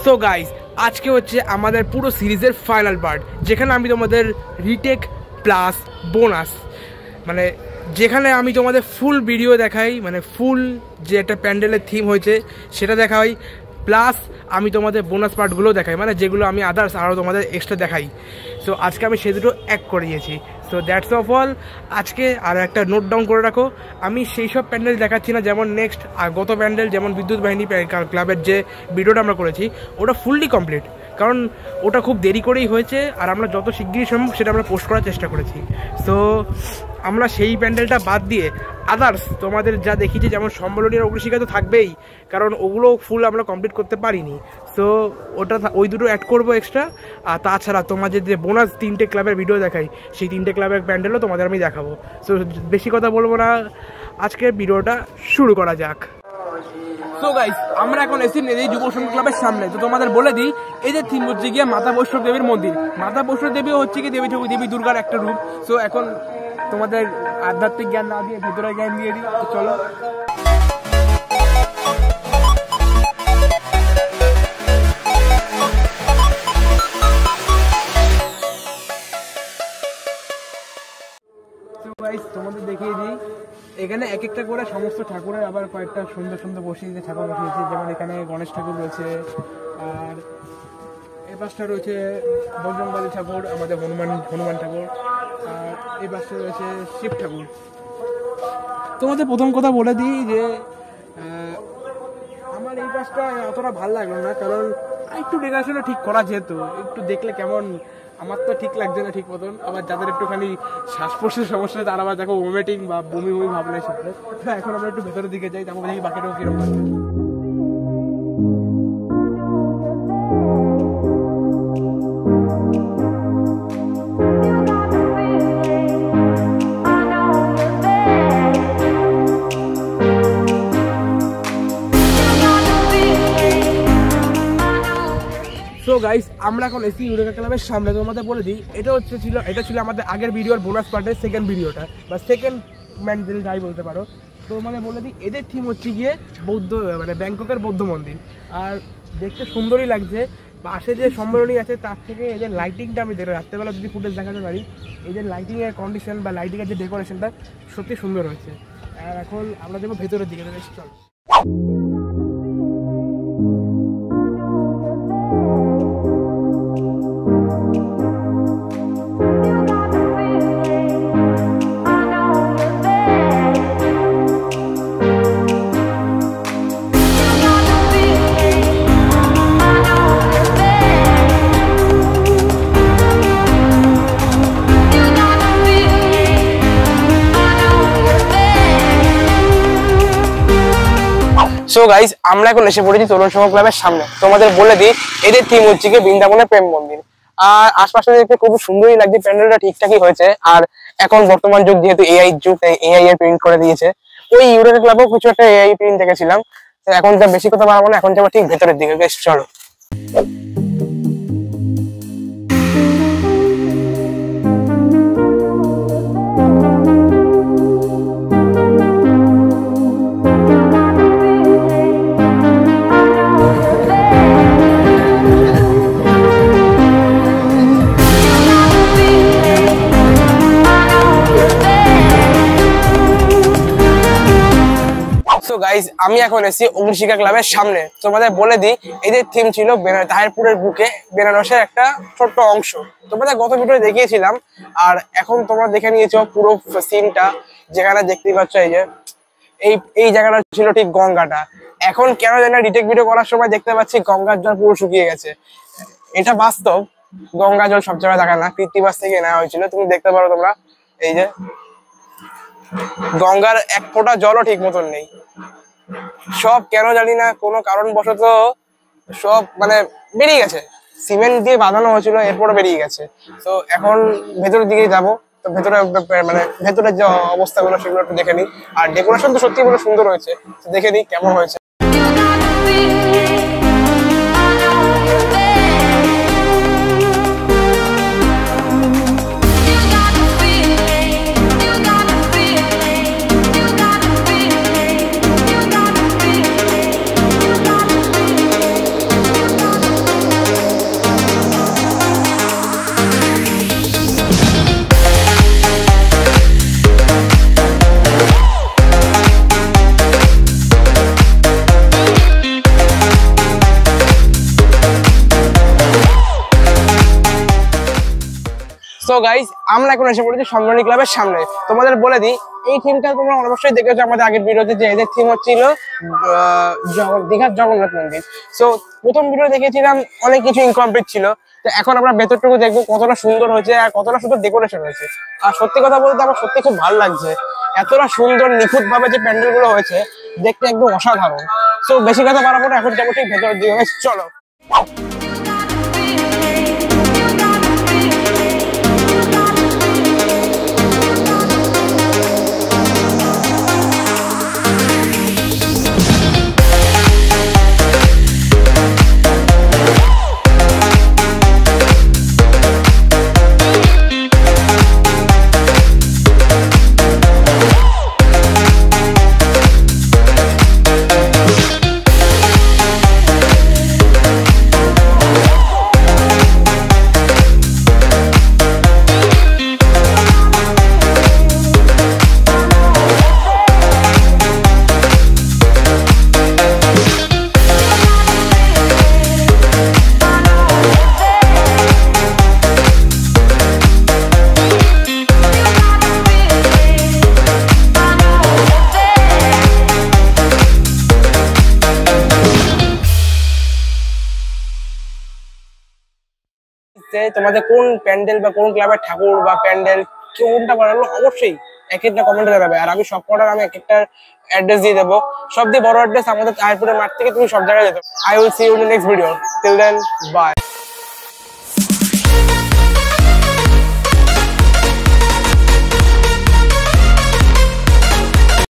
So guys, আজকে হচ্ছে আমাদের পুরো সিরিজের ফাইনাল পার্ট, যেখানে আমি তোমাদের রিটেক প্লাস বোনাস মানে যেখানে আমি তোমাদের ফুল ভিডিও দেখাই, মানে ফুল যে একটা প্যান্ডেলের থিম হয়েছে সেটা দেখাই, প্লাস আমি তোমাদের বোনাস পার্টগুলো দেখাই, মানে যেগুলো আমি আদার্স আরও তোমাদের এক্সট্রা দেখাই। সো আজকে আমি সে দুটো এক করিয়েছি। So that's of all. আজকে আর একটা নোট ডাউন করে রাখো, আমি সেই সব প্যান্ডেল দেখাচ্ছি না, যেমন নেক্সট আর গত প্যান্ডেল যেমন বিদ্যুৎ বাহিনী ক্লাবের যে ভিডিওটা আমরা করেছি ওটা ফুললি কমপ্লিট, কারণ ওটা খুব দেরি করেই হয়েছে আর আমরা যত শিগগিরই সম্ভব সেটা আমরা পোস্ট করার চেষ্টা করেছি। সো আমরা সেই প্যান্ডেলটা বাদ দিয়ে আদার্স তোমাদের যা দেখিয়েছি, যেমন সম্মেলনী আর অগ্নিশিখা তো থাকবেই, কারণ ওগুলো ফুল আমরা কমপ্লিট করতে পারিনি। সো ওটা ওই দুটো অ্যাড করবো এক্সট্রা। আর তাছাড়া তোমাদের যে বোনাস 3টে ক্লাবের ভিডিও দেখাই, সেই 3টে ক্লাবের প্যান্ডেলও তোমাদের আমি দেখাবো। সো বেশি কথা বলবো না, আজকের ভিডিওটা শুরু করা যাক। সো গাইস, আমরা এখন এসি এই যুব সংঘ ক্লাবের সামনে। তো তোমাদের বলে দিই, এই যে থিম হচ্ছে গিয়ে মাতা বৈষ্ণব দেবীর মন্দির। মাতা বৈষ্ণব দেবী হচ্ছে কি দেবী দুর্গার একটা রূপ। সো এখন তোমাদের আধ্যাত্মিক জ্ঞান না দিয়ে ভেতরের জ্ঞান দিয়ে দিই। তো চলো। তোমাদের দেখিয়ে দিই, এখানে এক একটা করে সমস্ত ঠাকুরের আবার কয়েকটা সুন্দর সুন্দর বসিয়ে ঠাকুর বসিয়েছে। যেমন এখানে গণেশ ঠাকুর রয়েছে, আর এই পাশটা রয়েছে বজরংবলী ঠাকুর, আমাদের হনুমান ঠাকুর, আর এই পাশটা রয়েছে শিব ঠাকুর। তোমাদের প্রথম কথা বলে দিই যে আমার এই পাশটা অতটা ভালো লাগলো না, কারণ একটু ডেকোরেশনটা ঠিক করা যেত। একটু দেখলে কেমন, আমার তো ঠিক লাগছে না ঠিক মতন। আবার যাদের একটুখানি শ্বাস প্রশ্বাসের সমস্যা, তারা আবার দেখো ভমিটিং বা বমি ভাবলে সাথে। এখন আমরা একটু ভেতরের দিকে যাই, তারপর দেখি বাকিটাও কিরকম আছে। সো গাইস, আমরা এখন এসি ইউরেকা ক্লাবের সামনে। তোমাদের বলে দিই, এটা ছিল আমাদের আগের ভিডিওর বোনাস পার্টের সেকেন্ড ভিডিওটা, বা সেকেন্ড ম্যান্ডেল যাই বলতে পারো। তো মানে বলে দিই, এদের থিম হচ্ছে গিয়ে বৌদ্ধ, মানে ব্যাংককের বৌদ্ধ মন্দির। আর দেখতে সুন্দরই লাগছে। পাশে যে সম্মেলনী আছে তার থেকে এদের লাইটিংটা আমি রাত্রেবেলা যদি ফুটেজ দেখাতে পারি, এদের লাইটিংয়ের কন্ডিশন বা লাইটিংয়ের যে ডেকোরেশনটা সত্যি সুন্দর হয়েছে। আর এখন আমরা যাবো ভেতরের দিকে। চল। সো গাইস, আমরা এখন এসে পড়েছি তরুণ সংঘ ক্লাবের সামনে। তোমাদের বলে দিই, এদের থিম হচ্ছে কি বৃন্দাবনের প্রেম মন্দির। আর আশপাশে দেখতে খুব সুন্দরই লাগছে, প্যান্ডেলটা ঠিকঠাকই হয়েছে। আর এখন বর্তমান যুগ, যেহেতু এআই যুগ, এআই এর প্রিন্ট করে দিয়েছে। ওই ইউরেকা ক্লাবেও কিছু একটা এআই প্রিন্ট দেখেছিলাম। এখন যা বেশি কথা বাড়াবো না, এখন যাবো ঠিক ভেতরের দিকে। বেশ, চলো। গাইস, আমি এখন এসেছি অগ্নিশিখা ক্লাবের সামনে। তোমাদের বলে দিই, এদের থিম ছিল তাহিরপুরের বুকে বেনারসের একটা ছোট্ট অংশ। তোমাদের গত ভিডিও দেখিয়েছিলাম, আর এখন তোমরা দেখে নিয়েছো পুরো সিনটা। যেখানে দেখতে পাচ্ছ, এই যে এই জায়গাটা ছিল ঠিক গঙ্গাটা। এখন কেন জানি রিটেক ভিডিও করার সময় দেখতে পাচ্ছি গঙ্গার জল পুরো শুকিয়ে গেছে। এটা বাস্তব, গঙ্গা জল সব জায়গায় দেখা না, কৃত্তিবাস থেকে নেওয়া হয়েছিল। তুমি দেখতে পারো তোমরা, এই যে গঙ্গার এক ফোঁটা জলও ঠিক মতন নেই। সব কেন জানি না, কোনো কারণবশত সব মানে বেরিয়ে গেছে। সিমেন্ট দিয়ে বাঁধানো হয়েছিল, এরপরও বেরিয়ে গেছে। তো এখন ভেতরের দিকে যাবো। তো ভেতরে মানে ভেতরের যে অবস্থাগুলো সেগুলো একটু দেখে নিই। আর ডেকোরেশন তো সত্যি বলে সুন্দর হয়েছে, দেখে নিই কেমন হয়েছে। গাইস আমরা এখন এসে পড়েছি সম্মানী ক্লাবের সামনে। তোমাদের বলে দিই এই থিমটা তোমরা অবশ্যই দেখেছো আমাদের আগের ভিডিওতে, যে এদের থিম হচ্ছিল দীঘার জগন্নাথ মন্দির। সো প্রথম ভিডিও দেখেছিলাম অনেক কিছু ইনকমপ্লিট ছিল, তো এখন আমরা ভেতরটুকু দেখবো কতটা সুন্দর হয়েছে আর কতটা সুন্দর ডেকোরেশন হয়েছে। আর সত্যি কথা বলতে আমার সত্যি খুব ভালো লাগছে, এতটা সুন্দর নিখুঁত ভাবে যে প্যান্ডেল গুলো হয়েছে দেখতে একদম অসাধারণ। সো বেশি কথা বাড়াবো না, এখন যাবো ঠিক ভেতরের দিকে, চলো। তোমাদের কোন প্যান্ডেল বা কোন ক্লাবের ঠাকুর বা প্যান্ডেল কোনটা বানালো অবশ্যই এক একটা কমেন্টে জানাবে। আর আমি সব কটার আমি এক একটা অ্যাড্রেস দিয়ে দেবো, সব দিয়ে বড় অ্যাড্রেস আমাদের আইপুরের মাঠ থেকে তুমি সব জায়গায় যেতে। I will see you in next video, till then by.